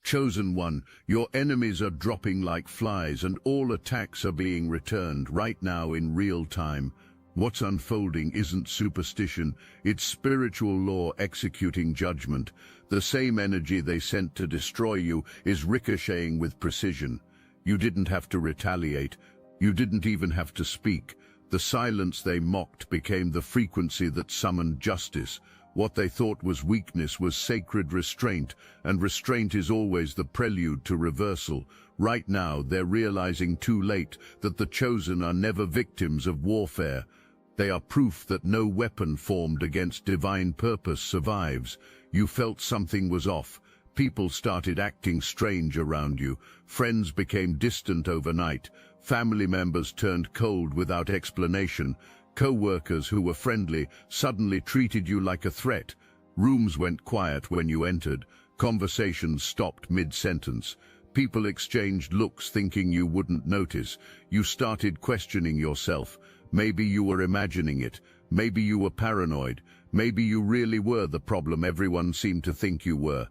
Chosen One, your enemies are dropping like flies and all attacks are being returned right now in real time. What's unfolding isn't superstition, it's spiritual law executing judgment. The same energy they sent to destroy you is ricocheting with precision. You didn't have to retaliate. You didn't even have to speak. The silence they mocked became the frequency that summoned justice. What they thought was weakness was sacred restraint, and restraint is always the prelude to reversal. Right now, they're realizing too late that the chosen are never victims of warfare. They are proof that no weapon formed against divine purpose survives. You felt something was off. People started acting strange around you. Friends became distant overnight. Family members turned cold without explanation. Co-workers who were friendly suddenly treated you like a threat. Rooms went quiet when you entered. Conversations stopped mid-sentence. People exchanged looks thinking you wouldn't notice. You started questioning yourself. Maybe you were imagining it. Maybe you were paranoid. Maybe you really were the problem everyone seemed to think you were.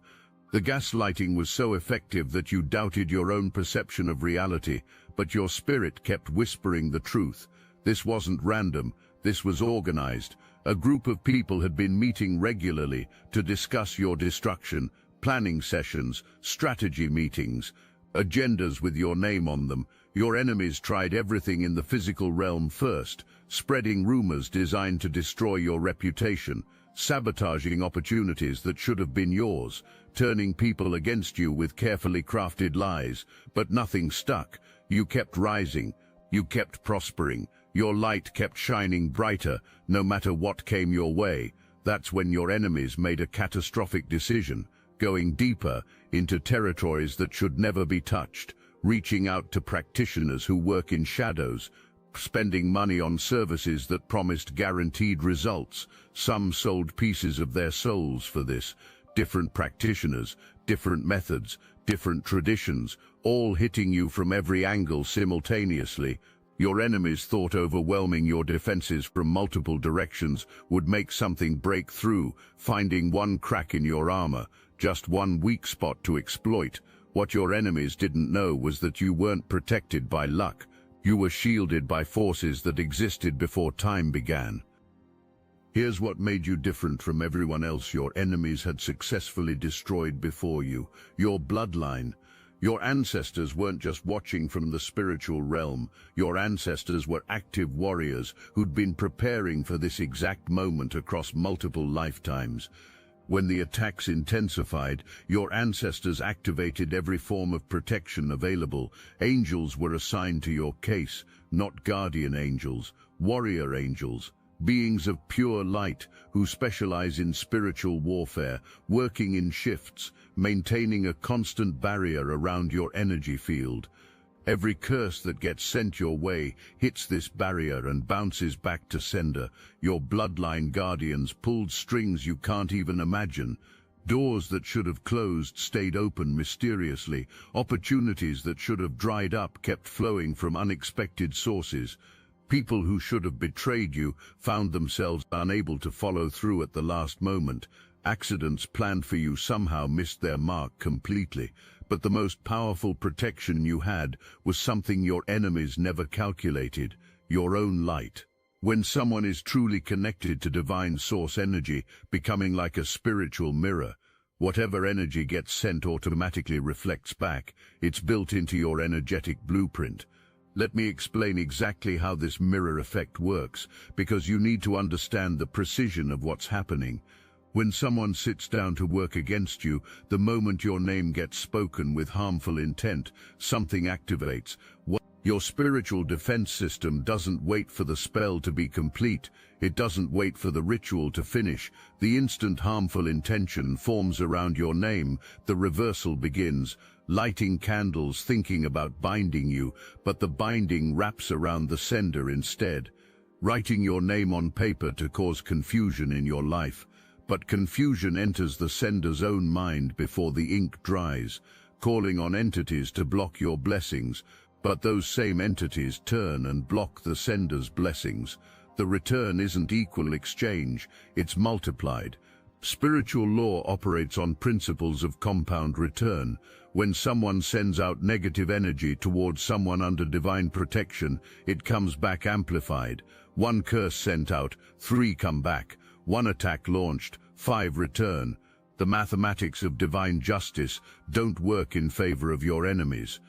The gaslighting was so effective that you doubted your own perception of reality, but your spirit kept whispering the truth. This wasn't random, this was organized. A group of people had been meeting regularly to discuss your destruction, planning sessions, strategy meetings, agendas with your name on them. Your enemies tried everything in the physical realm first, spreading rumors designed to destroy your reputation, sabotaging opportunities that should have been yours, turning people against you with carefully crafted lies. But nothing stuck. You kept rising. You kept prospering. Your light kept shining brighter, no matter what came your way. That's when your enemies made a catastrophic decision, going deeper into territories that should never be touched, reaching out to practitioners who work in shadows, spending money on services that promised guaranteed results. Some sold pieces of their souls for this. Different practitioners, different methods, different traditions, all hitting you from every angle simultaneously. Your enemies thought overwhelming your defenses from multiple directions would make something break through, finding one crack in your armor, just one weak spot to exploit. What your enemies didn't know was that you weren't protected by luck. You were shielded by forces that existed before time began. Here's what made you different from everyone else your enemies had successfully destroyed before you: your bloodline. Your ancestors weren't just watching from the spiritual realm. Your ancestors were active warriors who'd been preparing for this exact moment across multiple lifetimes. When the attacks intensified, your ancestors activated every form of protection available. Angels were assigned to your case, not guardian angels, warrior angels. Beings of pure light who specialize in spiritual warfare, working in shifts, maintaining a constant barrier around your energy field. Every curse that gets sent your way hits this barrier and bounces back to sender. Your bloodline guardians pulled strings you can't even imagine. Doors that should have closed stayed open mysteriously. Opportunities that should have dried up kept flowing from unexpected sources. People who should have betrayed you found themselves unable to follow through at the last moment. Accidents planned for you somehow missed their mark completely. But the most powerful protection you had was something your enemies never calculated: your own light. When someone is truly connected to divine source energy, becoming like a spiritual mirror, whatever energy gets sent automatically reflects back. It's built into your energetic blueprint. Let me explain exactly how this mirror effect works, because you need to understand the precision of what's happening. When someone sits down to work against you, the moment your name gets spoken with harmful intent, something activates. Your spiritual defense system doesn't wait for the spell to be complete. It doesn't wait for the ritual to finish. The instant harmful intention forms around your name, the reversal begins. Lighting candles thinking about binding you, but the binding wraps around the sender instead. Writing your name on paper to cause confusion in your life. But confusion enters the sender's own mind before the ink dries, calling on entities to block your blessings. But those same entities turn and block the sender's blessings. The return isn't equal exchange, it's multiplied. Spiritual law operates on principles of compound return. When someone sends out negative energy towards someone under divine protection, it comes back amplified. One curse sent out, 3 come back. One attack launched, 5 return. The mathematics of divine justice don't work in favor of your enemies.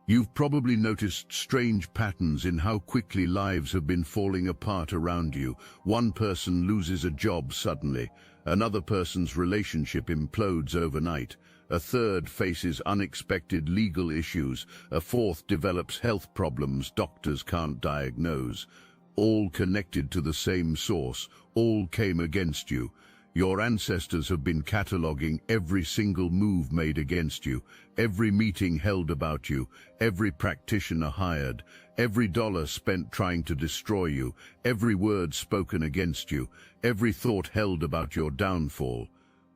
You've probably noticed strange patterns in how quickly lives have been falling apart around you. One person loses a job suddenly. Another person's relationship implodes overnight. A third faces unexpected legal issues. A fourth develops health problems doctors can't diagnose. All connected to the same source, all came against you. Your ancestors have been cataloguing every single move made against you, every meeting held about you, every practitioner hired, every dollar spent trying to destroy you, every word spoken against you, every thought held about your downfall.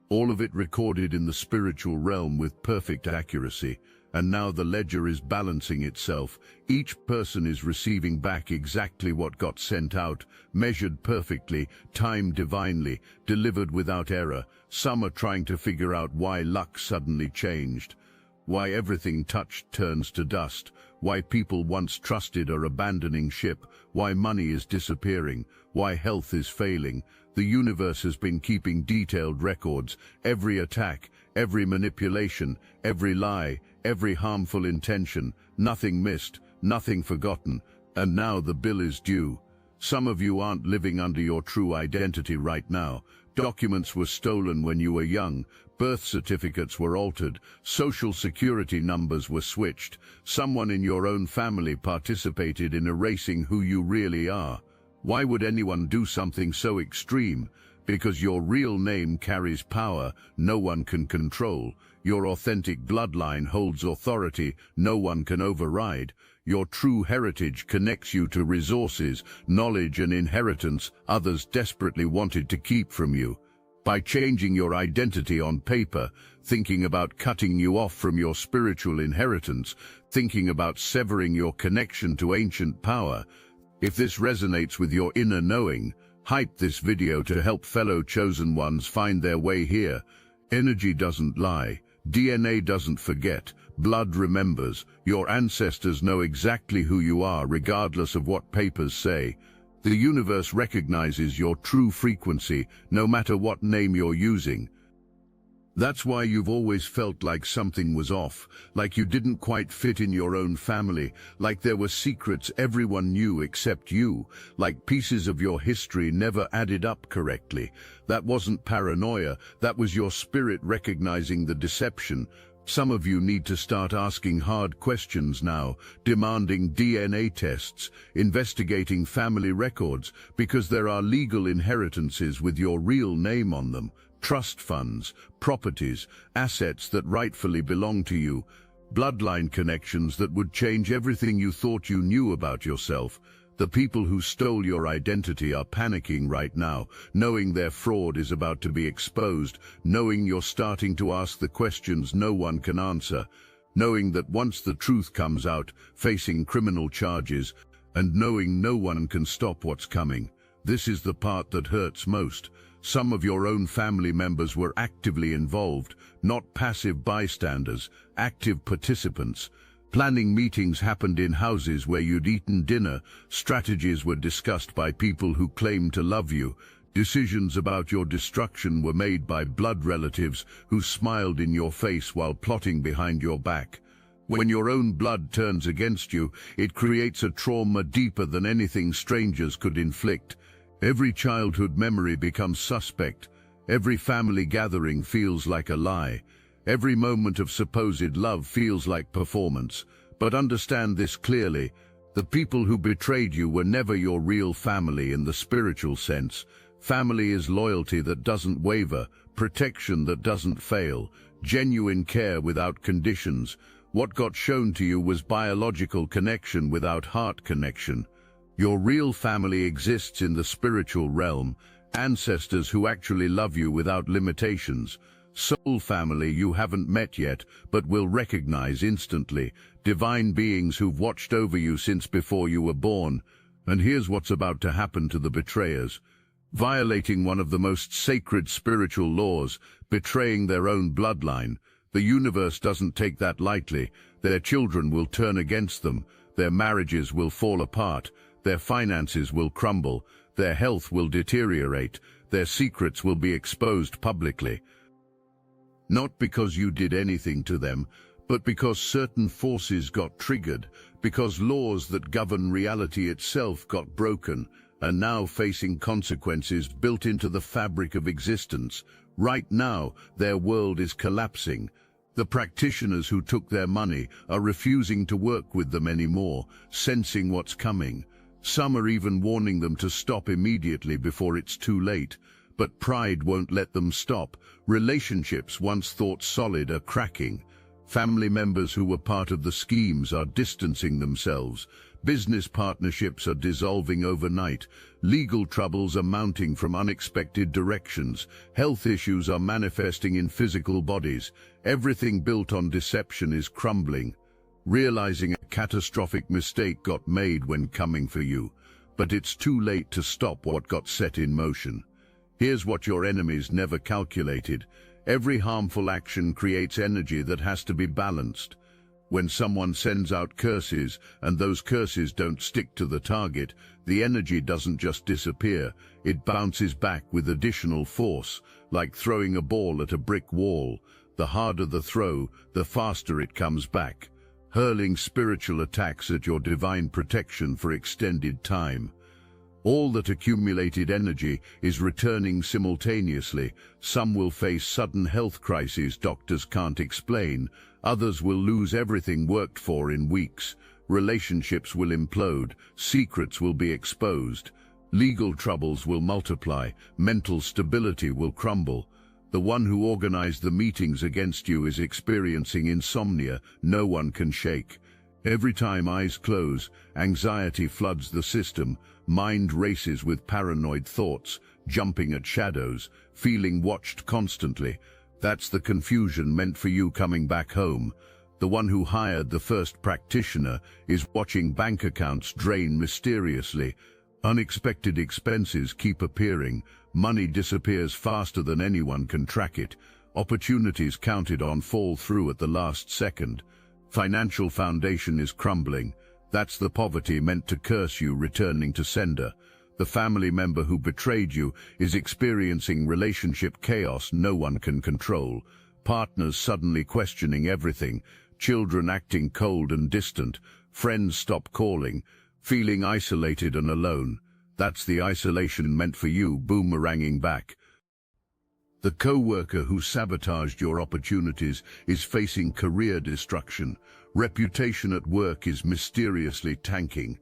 All of it recorded in the spiritual realm with perfect accuracy. And now the ledger is balancing itself. Each person is receiving back exactly what got sent out, measured perfectly, timed divinely, delivered without error. Some are trying to figure out why luck suddenly changed, why everything touched turns to dust, why people once trusted are abandoning ship, why money is disappearing, why health is failing. The universe has been keeping detailed records. Every attack, every manipulation, every lie, every harmful intention, nothing missed, nothing forgotten, and now the bill is due. Some of you aren't living under your true identity right now. Documents were stolen when you were young, birth certificates were altered, social security numbers were switched. Someone in your own family participated in erasing who you really are. Why would anyone do something so extreme? Because your real name carries power no one can control. Your authentic bloodline holds authority no one can override. Your true heritage connects you to resources, knowledge and inheritance others desperately wanted to keep from you. By changing your identity on paper, thinking about cutting you off from your spiritual inheritance, thinking about severing your connection to ancient power. If this resonates with your inner knowing, hype this video to help fellow chosen ones find their way here. Energy doesn't lie. DNA doesn't forget. Blood remembers. Your ancestors know exactly who you are, regardless of what papers say. The universe recognizes your true frequency, no matter what name you're using. That's why you've always felt like something was off, like you didn't quite fit in your own family, like there were secrets everyone knew except you, like pieces of your history never added up correctly. That wasn't paranoia, that was your spirit recognizing the deception. Some of you need to start asking hard questions now, demanding DNA tests, investigating family records, because there are legal inheritances with your real name on them. Trust funds, properties, assets that rightfully belong to you, bloodline connections that would change everything you thought you knew about yourself. The people who stole your identity are panicking right now, knowing their fraud is about to be exposed, knowing you're starting to ask the questions no one can answer, knowing that once the truth comes out, facing criminal charges, and knowing no one can stop what's coming. This is the part that hurts most. Some of your own family members were actively involved, not passive bystanders, active participants. Planning meetings happened in houses where you'd eaten dinner. Strategies were discussed by people who claimed to love you. Decisions about your destruction were made by blood relatives who smiled in your face while plotting behind your back. When your own blood turns against you, it creates a trauma deeper than anything strangers could inflict. Every childhood memory becomes suspect. Every family gathering feels like a lie. Every moment of supposed love feels like performance. But understand this clearly. The people who betrayed you were never your real family in the spiritual sense. Family is loyalty that doesn't waver, protection that doesn't fail, genuine care without conditions. What got shown to you was biological connection without heart connection. Your real family exists in the spiritual realm, ancestors who actually love you without limitations. Soul family you haven't met yet, but will recognize instantly. Divine beings who've watched over you since before you were born. And here's what's about to happen to the betrayers. violating one of the most sacred spiritual laws, betraying their own bloodline. The universe doesn't take that lightly. Their children will turn against them, their marriages will fall apart, their finances will crumble, their health will deteriorate, their secrets will be exposed publicly. Not because you did anything to them, but because certain forces got triggered, because laws that govern reality itself got broken, and now facing consequences built into the fabric of existence. Right now, their world is collapsing. The practitioners who took their money are refusing to work with them anymore, sensing what's coming. Some are even warning them to stop immediately before it's too late. But pride won't let them stop. Relationships once thought solid are cracking. Family members who were part of the schemes are distancing themselves. Business partnerships are dissolving overnight. Legal troubles are mounting from unexpected directions. Health issues are manifesting in physical bodies. Everything built on deception is crumbling. Realizing a catastrophic mistake got made when coming for you, but it's too late to stop what got set in motion. Here's what your enemies never calculated. Every harmful action creates energy that has to be balanced. When someone sends out curses and those curses don't stick to the target, the energy doesn't just disappear, it bounces back with additional force, like throwing a ball at a brick wall. The harder the throw, the faster it comes back, hurling spiritual attacks at your divine protection for extended time. All that accumulated energy is returning simultaneously. Some will face sudden health crises doctors can't explain. Others will lose everything worked for in weeks. Relationships will implode. Secrets will be exposed. Legal troubles will multiply. Mental stability will crumble. The one who organized the meetings against you is experiencing insomnia no one can shake. Every time eyes close, anxiety floods the system. Mind races with paranoid thoughts, jumping at shadows, feeling watched constantly. That's the confusion meant for you coming back home. The one who hired the first practitioner is watching bank accounts drain mysteriously. Unexpected expenses keep appearing. Money disappears faster than anyone can track it. Opportunities counted on fall through at the last second. Financial foundation is crumbling. That's the poverty meant to curse you returning to sender. The family member who betrayed you is experiencing relationship chaos no one can control. Partners suddenly questioning everything. Children acting cold and distant. Friends stop calling. Feeling isolated and alone. That's the isolation meant for you boomeranging back. The co-worker who sabotaged your opportunities is facing career destruction. Reputation at work is mysteriously tanking.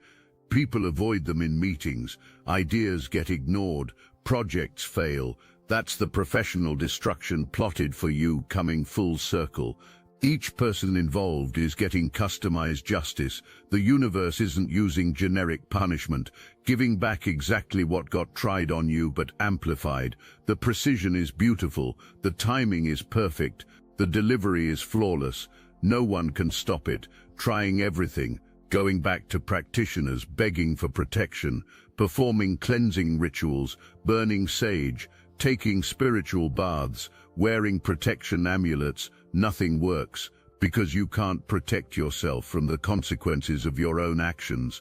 People avoid them in meetings. Ideas get ignored. Projects fail. That's the professional destruction plotted for you coming full circle. Each person involved is getting customized justice. The universe isn't using generic punishment, giving back exactly what got tried on you but amplified. The precision is beautiful, the timing is perfect, the delivery is flawless. No one can stop it, trying everything, going back to practitioners, begging for protection, performing cleansing rituals, burning sage, taking spiritual baths, wearing protection amulets. Nothing works, because you can't protect yourself from the consequences of your own actions.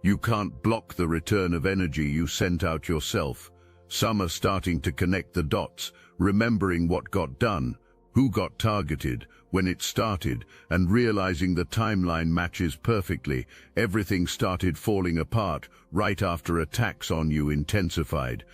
You can't block the return of energy you sent out yourself. Some are starting to connect the dots, remembering what got done, who got targeted, when it started, and realizing the timeline matches perfectly. Everything started falling apart right after attacks on you intensified.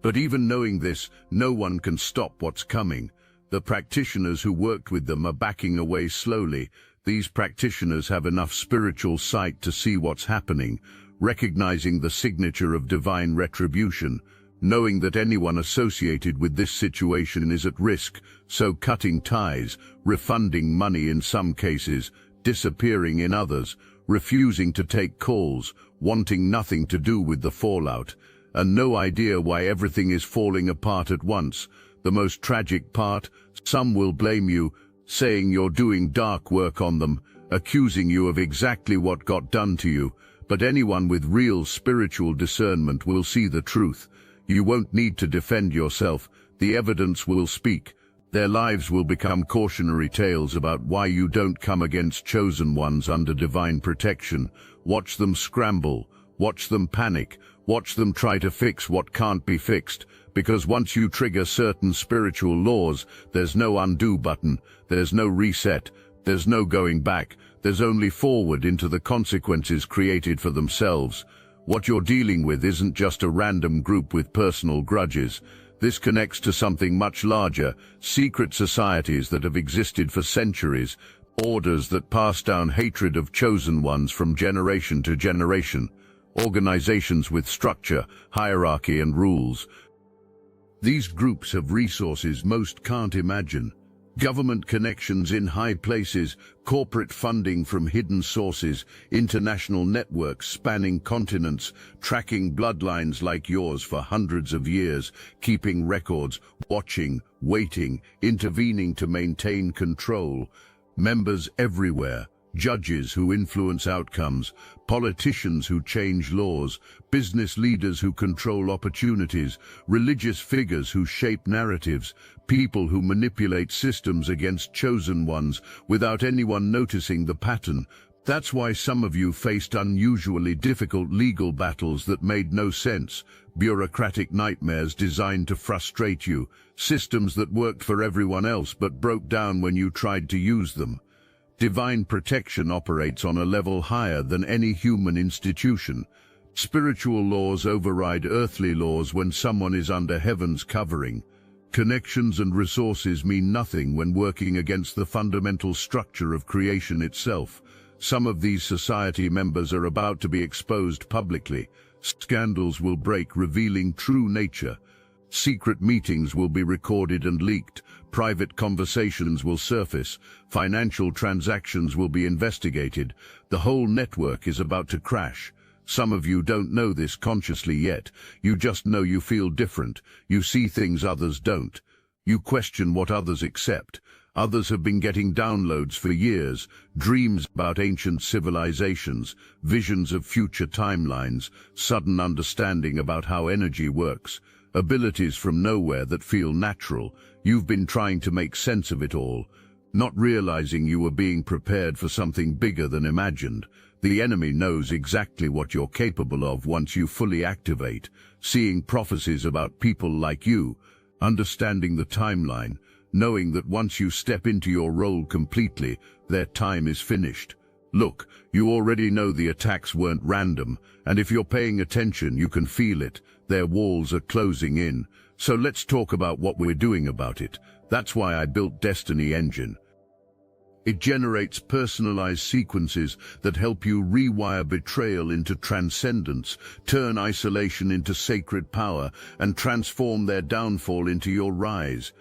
But even knowing this, no one can stop what's coming. The practitioners who worked with them are backing away slowly. These practitioners have enough spiritual sight to see what's happening, recognizing the signature of divine retribution, knowing that anyone associated with this situation is at risk, so cutting ties, refunding money in some cases, disappearing in others, refusing to take calls, wanting nothing to do with the fallout, and no idea why everything is falling apart at once. The most tragic part, some will blame you, saying you're doing dark work on them, accusing you of exactly what got done to you. But anyone with real spiritual discernment will see the truth. You won't need to defend yourself. The evidence will speak. Their lives will become cautionary tales about why you don't come against chosen ones under divine protection. Watch them scramble. Watch them panic. Watch them try to fix what can't be fixed. Because once you trigger certain spiritual laws, there's no undo button. There's no reset. There's no going back. There's only forward into the consequences created for themselves. What you're dealing with isn't just a random group with personal grudges. This connects to something much larger, secret societies that have existed for centuries, orders that pass down hatred of chosen ones from generation to generation, organizations with structure, hierarchy and rules. These groups have resources most can't imagine. Government connections in high places, corporate funding from hidden sources, international networks spanning continents, tracking bloodlines like yours for hundreds of years, keeping records, watching, waiting, intervening to maintain control. Members everywhere. Judges who influence outcomes, politicians who change laws, business leaders who control opportunities, religious figures who shape narratives, people who manipulate systems against chosen ones without anyone noticing the pattern. That's why some of you faced unusually difficult legal battles that made no sense, bureaucratic nightmares designed to frustrate you, systems that worked for everyone else but broke down when you tried to use them. Divine protection operates on a level higher than any human institution. Spiritual laws override earthly laws when someone is under heaven's covering. Connections and resources mean nothing when working against the fundamental structure of creation itself. Some of these society members are about to be exposed publicly. Scandals will break, revealing true nature. Secret meetings will be recorded and leaked. Private conversations will surface. Financial transactions will be investigated. The whole network is about to crash. Some of you don't know this consciously yet. You just know you feel different. You see things others don't. You question what others accept. Others have been getting downloads for years, dreams about ancient civilizations, visions of future timelines, sudden understanding about how energy works. Abilities from nowhere that feel natural. You've been trying to make sense of it all, not realizing you were being prepared for something bigger than imagined. The enemy knows exactly what you're capable of once you fully activate, seeing prophecies about people like you, understanding the timeline, knowing that once you step into your role completely, their time is finished. Look, you already know the attacks weren't random, and if you're paying attention, you can feel it. Their walls are closing in. So let's talk about what we're doing about it. That's why I built Destiny Engine. It generates personalized sequences that help you rewire betrayal into transcendence, turn isolation into sacred power, and transform their downfall into your rise.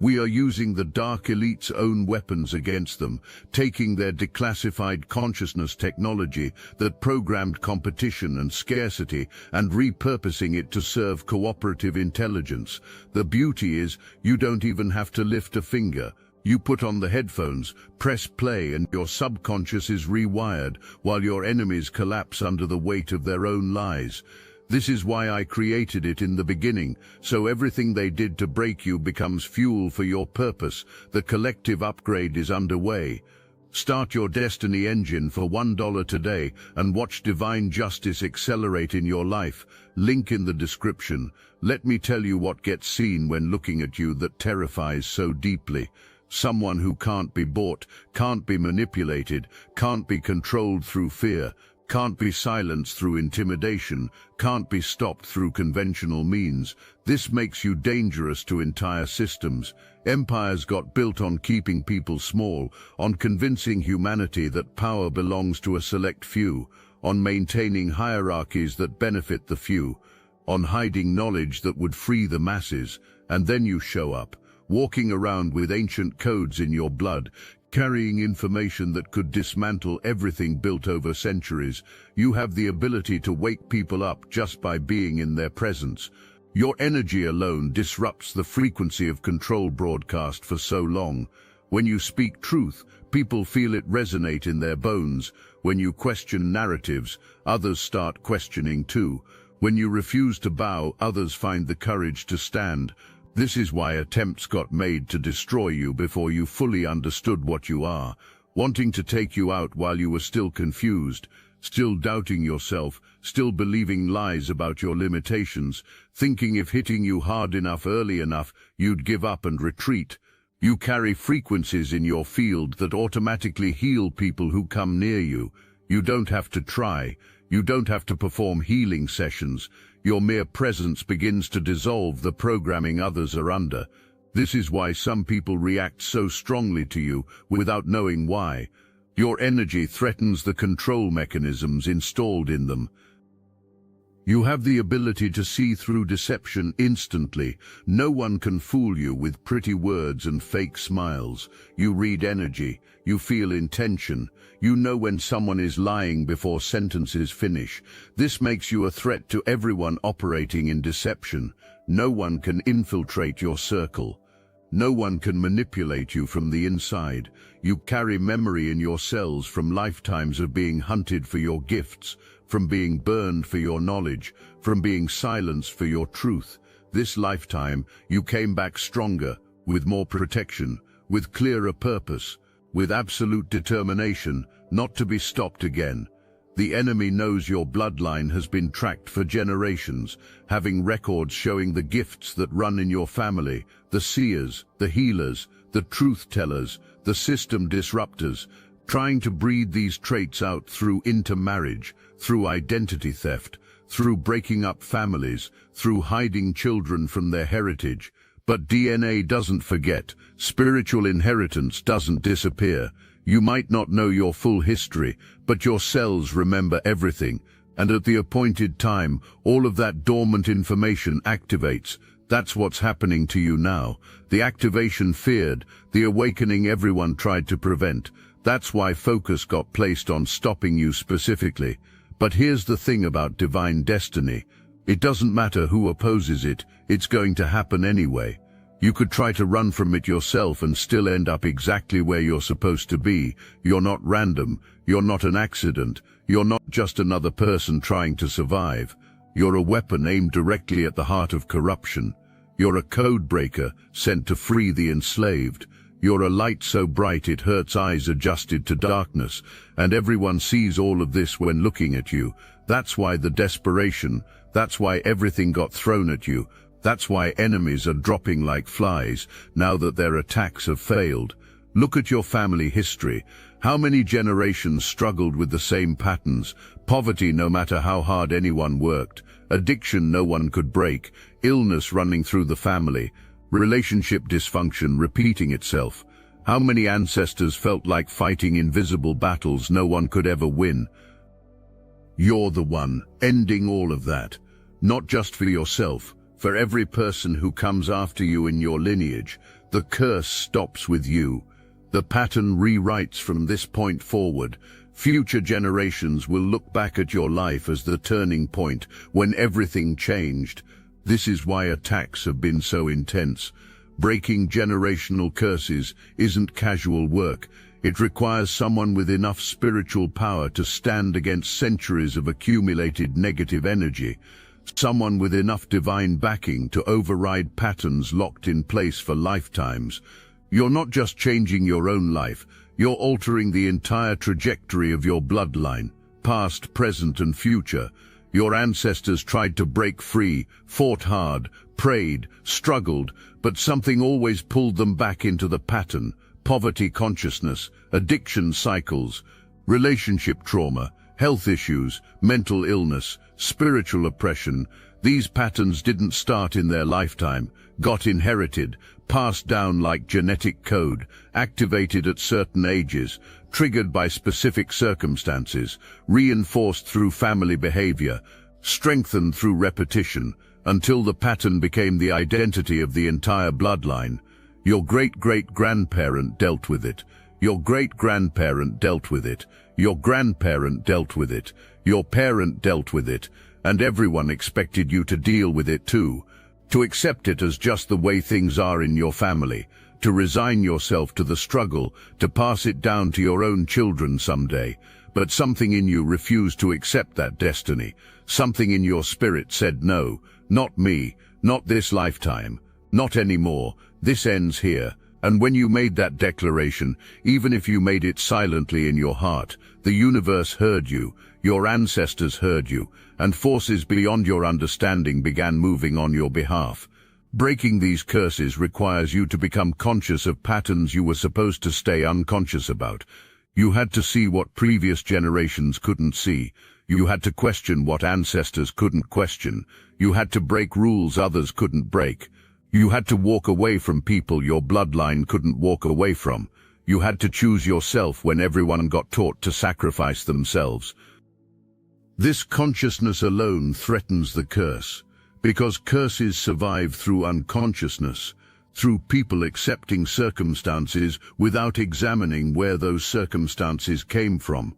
We are using the Dark Elite's own weapons against them, taking their declassified consciousness technology that programmed competition and scarcity and repurposing it to serve cooperative intelligence. The beauty is, you don't even have to lift a finger. You put on the headphones, press play, and your subconscious is rewired while your enemies collapse under the weight of their own lies. This is why I created it in the beginning, so everything they did to break you becomes fuel for your purpose. The collective upgrade is underway. Start your Destiny Engine for $1 today and watch divine justice accelerate in your life. Link in the description. Let me tell you what gets seen when looking at you that terrifies so deeply. Someone who can't be bought, can't be manipulated, can't be controlled through fear, can't be silenced through intimidation, can't be stopped through conventional means. This makes you dangerous to entire systems. Empires got built on keeping people small, on convincing humanity that power belongs to a select few, on maintaining hierarchies that benefit the few, on hiding knowledge that would free the masses. And then you show up, walking around with ancient codes in your blood, carrying information that could dismantle everything built over centuries. You have the ability to wake people up just by being in their presence. Your energy alone disrupts the frequency of control broadcast for so long. When you speak truth, people feel it resonate in their bones. When you question narratives, others start questioning too. When you refuse to bow, others find the courage to stand. This is why attempts got made to destroy you before you fully understood what you are, wanting to take you out while you were still confused, still doubting yourself, still believing lies about your limitations, thinking if hitting you hard enough early enough, you'd give up and retreat. You carry frequencies in your field that automatically heal people who come near you. You don't have to try. You don't have to perform healing sessions. Your mere presence begins to dissolve the programming others are under. This is why some people react so strongly to you without knowing why. Your energy threatens the control mechanisms installed in them. You have the ability to see through deception instantly. No one can fool you with pretty words and fake smiles. You read energy. You feel intention. You know when someone is lying before sentences finish. This makes you a threat to everyone operating in deception. No one can infiltrate your circle. No one can manipulate you from the inside. You carry memory in your cells from lifetimes of being hunted for your gifts, from being burned for your knowledge, from being silenced for your truth. This lifetime, you came back stronger, with more protection, with clearer purpose, with absolute determination, not to be stopped again. The enemy knows your bloodline has been tracked for generations, having records showing the gifts that run in your family, the seers, the healers, the truth-tellers, the system disruptors, trying to breed these traits out through intermarriage, through identity theft, through breaking up families, through hiding children from their heritage. But DNA doesn't forget. Spiritual inheritance doesn't disappear. You might not know your full history, but your cells remember everything. And at the appointed time, all of that dormant information activates. That's what's happening to you now. The activation feared, the awakening everyone tried to prevent. That's why focus got placed on stopping you specifically. But here's the thing about divine destiny. It doesn't matter who opposes it, it's going to happen anyway. You could try to run from it yourself and still end up exactly where you're supposed to be. You're not random, you're not an accident, you're not just another person trying to survive. You're a weapon aimed directly at the heart of corruption. You're a code breaker sent to free the enslaved. You're a light so bright it hurts eyes adjusted to darkness, and everyone sees all of this when looking at you. That's why the desperation, that's why everything got thrown at you. That's why enemies are dropping like flies now that their attacks have failed. Look at your family history. How many generations struggled with the same patterns? Poverty no matter how hard anyone worked. Addiction no one could break. Illness running through the family. Relationship dysfunction repeating itself. How many ancestors felt like fighting invisible battles no one could ever win? You're the one ending all of that. Not just for yourself. For every person who comes after you in your lineage, the curse stops with you. The pattern rewrites from this point forward. Future generations will look back at your life as the turning point when everything changed. This is why attacks have been so intense. Breaking generational curses isn't casual work. It requires someone with enough spiritual power to stand against centuries of accumulated negative energy. Someone with enough divine backing to override patterns locked in place for lifetimes. You're not just changing your own life, you're altering the entire trajectory of your bloodline, past, present, and future. Your ancestors tried to break free, fought hard, prayed, struggled, but something always pulled them back into the pattern. Poverty consciousness, addiction cycles, relationship trauma, health issues, mental illness, spiritual oppression. These patterns didn't start in their lifetime, got inherited, passed down like genetic code, activated at certain ages, triggered by specific circumstances, reinforced through family behavior, strengthened through repetition, until the pattern became the identity of the entire bloodline. Your great-great-grandparent dealt with it. Your great-grandparent dealt with it. Your grandparent dealt with it. Your parent dealt with it. And everyone expected you to deal with it too. To accept it as just the way things are in your family. to resign yourself to the struggle, to pass it down to your own children someday. But something in you refused to accept that destiny. Something in your spirit said, no, not me, not this lifetime, not anymore, this ends here. And when you made that declaration, even if you made it silently in your heart, the universe heard you, your ancestors heard you, and forces beyond your understanding began moving on your behalf. Breaking these curses requires you to become conscious of patterns you were supposed to stay unconscious about. You had to see what previous generations couldn't see. You had to question what ancestors couldn't question. You had to break rules others couldn't break. You had to walk away from people your bloodline couldn't walk away from. You had to choose yourself when everyone got taught to sacrifice themselves. This consciousness alone threatens the curse, because curses survive through unconsciousness, through people accepting circumstances without examining where those circumstances came from,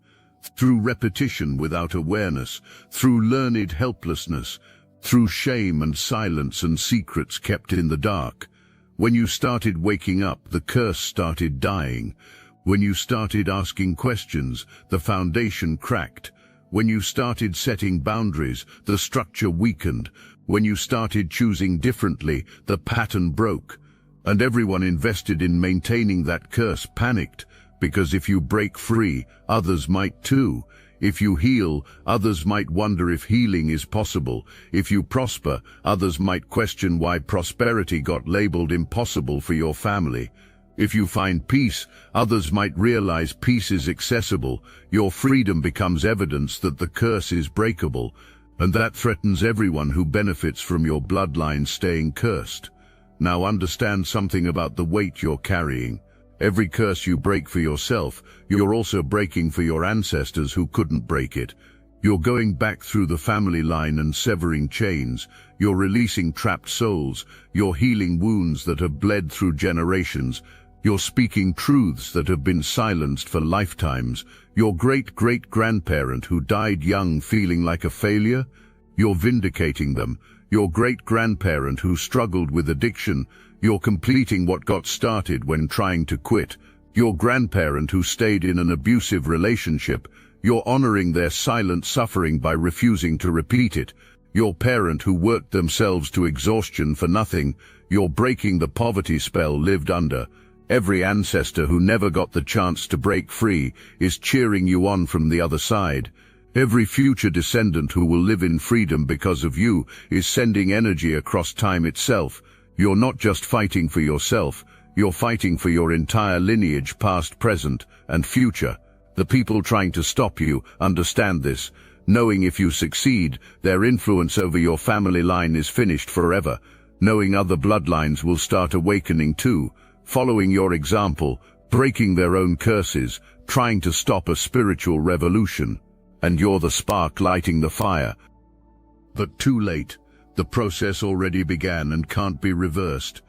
through repetition without awareness, through learned helplessness, through shame and silence and secrets kept in the dark. When you started waking up, the curse started dying. When you started asking questions, the foundation cracked. When you started setting boundaries, the structure weakened. When you started choosing differently, the pattern broke. And everyone invested in maintaining that curse panicked, because if you break free, others might too. If you heal, others might wonder if healing is possible. If you prosper, others might question why prosperity got labeled impossible for your family. If you find peace, others might realize peace is accessible. Your freedom becomes evidence that the curse is breakable, and that threatens everyone who benefits from your bloodline staying cursed. Now understand something about the weight you're carrying. Every curse you break for yourself, you're also breaking for your ancestors who couldn't break it. You're going back through the family line and severing chains. You're releasing trapped souls. You're healing wounds that have bled through generations. You're speaking truths that have been silenced for lifetimes. Your great-great-grandparent who died young feeling like a failure, you're vindicating them. Your great-grandparent who struggled with addiction, you're completing what got started when trying to quit. Your grandparent who stayed in an abusive relationship, you're honoring their silent suffering by refusing to repeat it. Your parent who worked themselves to exhaustion for nothing, you're breaking the poverty spell lived under. Every ancestor who never got the chance to break free is cheering you on from the other side. Every future descendant who will live in freedom because of you is sending energy across time itself. You're not just fighting for yourself, you're fighting for your entire lineage, past, present, and future. The people trying to stop you understand this, knowing if you succeed, their influence over your family line is finished forever, knowing other bloodlines will start awakening too, following your example, breaking their own curses, trying to stop a spiritual revolution. And you're the spark lighting the fire. But too late. The process already began and can't be reversed.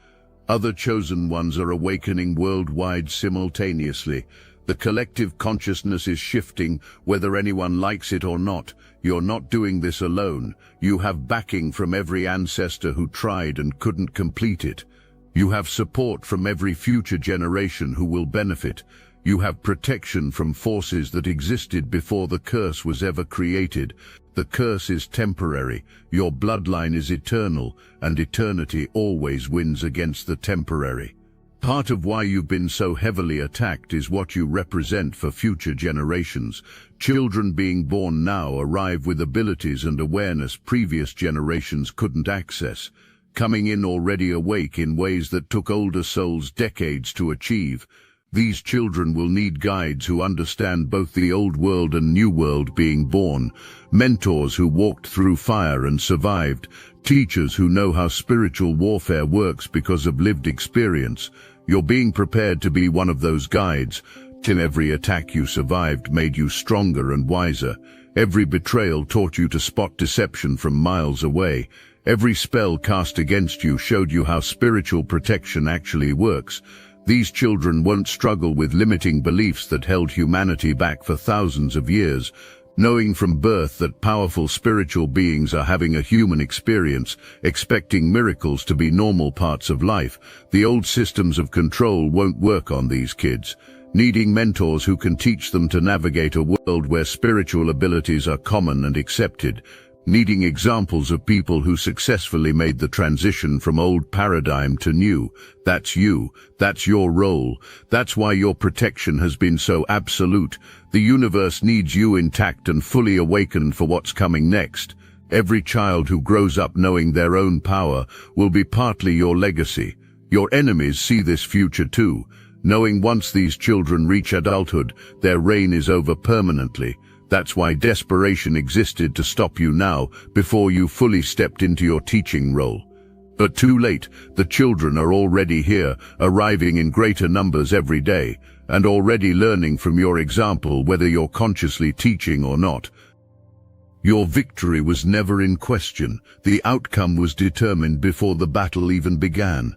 Other chosen ones are awakening worldwide simultaneously. The collective consciousness is shifting, whether anyone likes it or not. You're not doing this alone. You have backing from every ancestor who tried and couldn't complete it. You have support from every future generation who will benefit. You have protection from forces that existed before the curse was ever created. The curse is temporary, your bloodline is eternal, and eternity always wins against the temporary. Part of why you've been so heavily attacked is what you represent for future generations. Children being born now arrive with abilities and awareness previous generations couldn't access, coming in already awake in ways that took older souls decades to achieve. These children will need guides who understand both the old world and new world being born, mentors who walked through fire and survived, teachers who know how spiritual warfare works because of lived experience. You're being prepared to be one of those guides, till every attack you survived made you stronger and wiser. Every betrayal taught you to spot deception from miles away. Every spell cast against you showed you how spiritual protection actually works. These children won't struggle with limiting beliefs that held humanity back for thousands of years, knowing from birth that powerful spiritual beings are having a human experience, expecting miracles to be normal parts of life. The old systems of control won't work on these kids, needing mentors who can teach them to navigate a world where spiritual abilities are common and accepted, needing examples of people who successfully made the transition from old paradigm to new. That's you. That's your role. That's why your protection has been so absolute. The universe needs you intact and fully awakened for what's coming next. Every child who grows up knowing their own power will be partly your legacy. Your enemies see this future too, knowing once these children reach adulthood, their reign is over permanently. That's why desperation existed to stop you now, before you fully stepped into your teaching role. But too late, the children are already here, arriving in greater numbers every day, and already learning from your example whether you're consciously teaching or not. Your victory was never in question. The outcome was determined before the battle even began.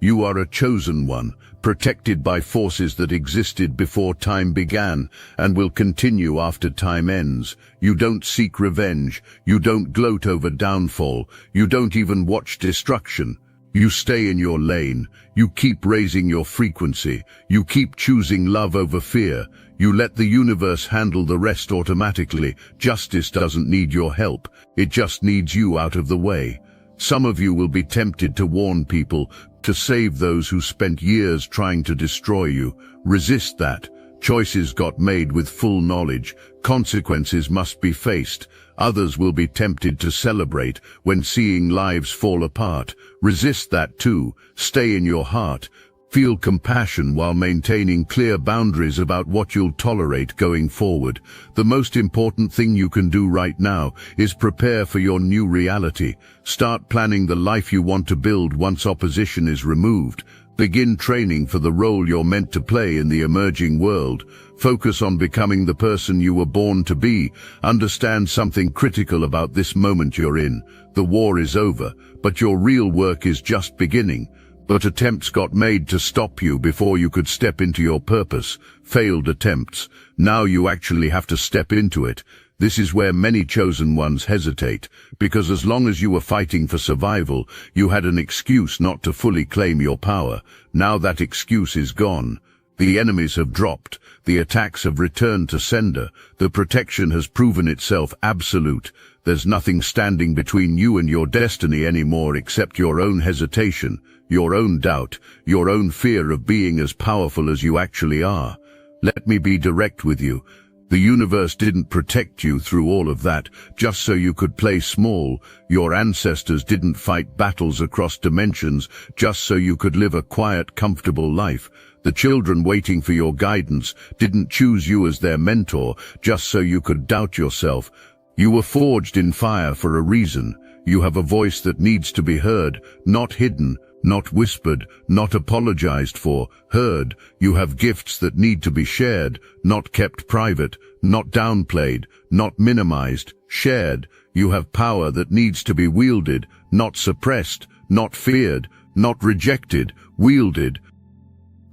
You are a chosen one, protected by forces that existed before time began and will continue after time ends. You don't seek revenge. You don't gloat over downfall. You don't even watch destruction. You stay in your lane. You keep raising your frequency. You keep choosing love over fear. You let the universe handle the rest automatically. Justice doesn't need your help. It just needs you out of the way. Some of you will be tempted to warn people, to save those who spent years trying to destroy you. Resist that. Choices got made with full knowledge. Consequences must be faced. Others will be tempted to celebrate when seeing lives fall apart. Resist that too. Stay in your heart. Feel compassion while maintaining clear boundaries about what you'll tolerate going forward. The most important thing you can do right now is prepare for your new reality. Start planning the life you want to build once opposition is removed. Begin training for the role you're meant to play in the emerging world. Focus on becoming the person you were born to be. Understand something critical about this moment you're in. The war is over, but your real work is just beginning. But attempts got made to stop you before you could step into your purpose. Failed attempts. Now you actually have to step into it. This is where many chosen ones hesitate, because as long as you were fighting for survival, you had an excuse not to fully claim your power. Now that excuse is gone. The enemies have dropped. The attacks have returned to sender. The protection has proven itself absolute. There's nothing standing between you and your destiny anymore except your own hesitation, your own doubt, your own fear of being as powerful as you actually are. Let me be direct with you. The universe didn't protect you through all of that just so you could play small. Your ancestors didn't fight battles across dimensions just so you could live a quiet, comfortable life. The children waiting for your guidance didn't choose you as their mentor just so you could doubt yourself. You were forged in fire for a reason. You have a voice that needs to be heard, not hidden, not whispered, not apologized for, heard. You have gifts that need to be shared, not kept private, not downplayed, not minimized, shared. You have power that needs to be wielded, not suppressed, not feared, not rejected, wielded.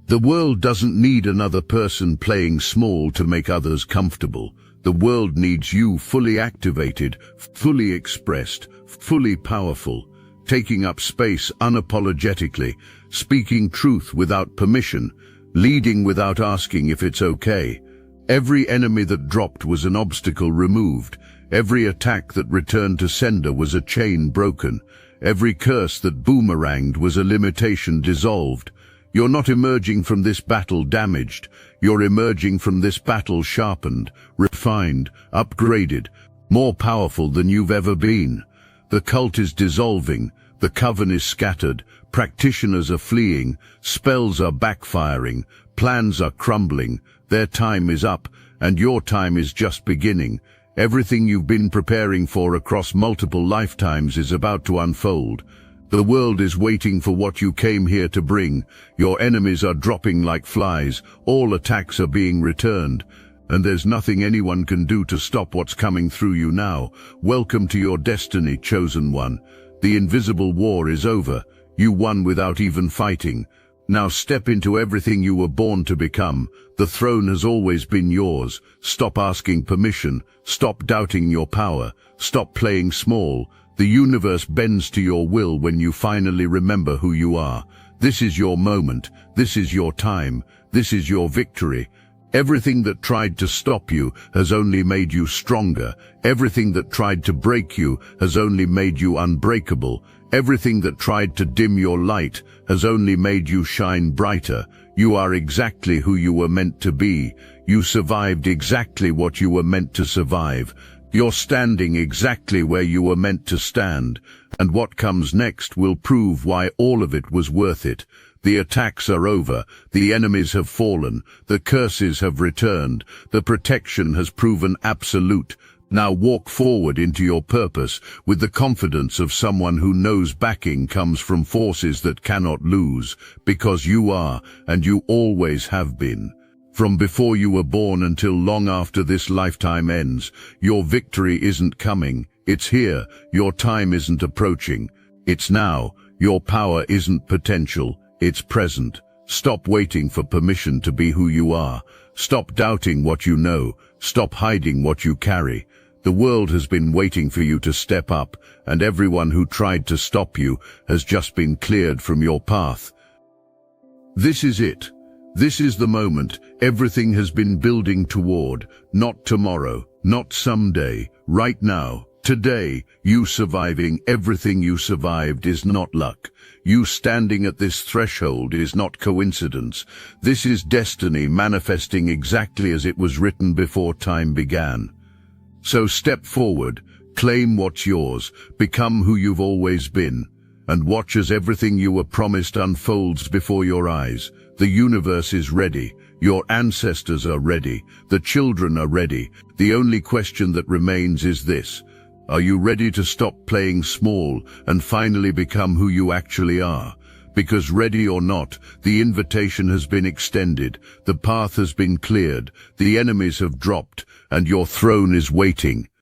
The world doesn't need another person playing small to make others comfortable. The world needs you fully activated, fully expressed, fully powerful, taking up space unapologetically, speaking truth without permission, leading without asking if it's okay. Every enemy that dropped was an obstacle removed. Every attack that returned to sender was a chain broken. Every curse that boomeranged was a limitation dissolved. You're not emerging from this battle damaged. You're emerging from this battle sharpened, refined, upgraded, more powerful than you've ever been. The cult is dissolving, the coven is scattered, practitioners are fleeing, spells are backfiring, plans are crumbling, their time is up, and your time is just beginning. Everything you've been preparing for across multiple lifetimes is about to unfold. The world is waiting for what you came here to bring. Your enemies are dropping like flies, all attacks are being returned, and there's nothing anyone can do to stop what's coming through you now. Welcome to your destiny, chosen one. The invisible war is over. You won without even fighting. Now step into everything you were born to become. The throne has always been yours. Stop asking permission. Stop doubting your power. Stop playing small. The universe bends to your will when you finally remember who you are. This is your moment. This is your time. This is your victory. Everything that tried to stop you has only made you stronger. Everything that tried to break you has only made you unbreakable. Everything that tried to dim your light has only made you shine brighter. You are exactly who you were meant to be. You survived exactly what you were meant to survive. You're standing exactly where you were meant to stand. And what comes next will prove why all of it was worth it. The attacks are over, the enemies have fallen, the curses have returned, the protection has proven absolute. Now walk forward into your purpose with the confidence of someone who knows backing comes from forces that cannot lose, because you are, and you always have been. From before you were born until long after this lifetime ends, your victory isn't coming, it's here. Your time isn't approaching, it's now. Your power isn't potential, it's present. Stop waiting for permission to be who you are. Stop doubting what you know. Stop hiding what you carry. The world has been waiting for you to step up, and everyone who tried to stop you has just been cleared from your path. This is it. This is the moment everything has been building toward. Not tomorrow, not someday, right now. Today, you surviving everything you survived is not luck. You standing at this threshold is not coincidence. This is destiny manifesting exactly as it was written before time began. So step forward, claim what's yours, become who you've always been, and watch as everything you were promised unfolds before your eyes. The universe is ready. Your ancestors are ready. The children are ready. The only question that remains is this: are you ready to stop playing small and finally become who you actually are? Because ready or not, the invitation has been extended, the path has been cleared, the enemies have dropped, and your throne is waiting.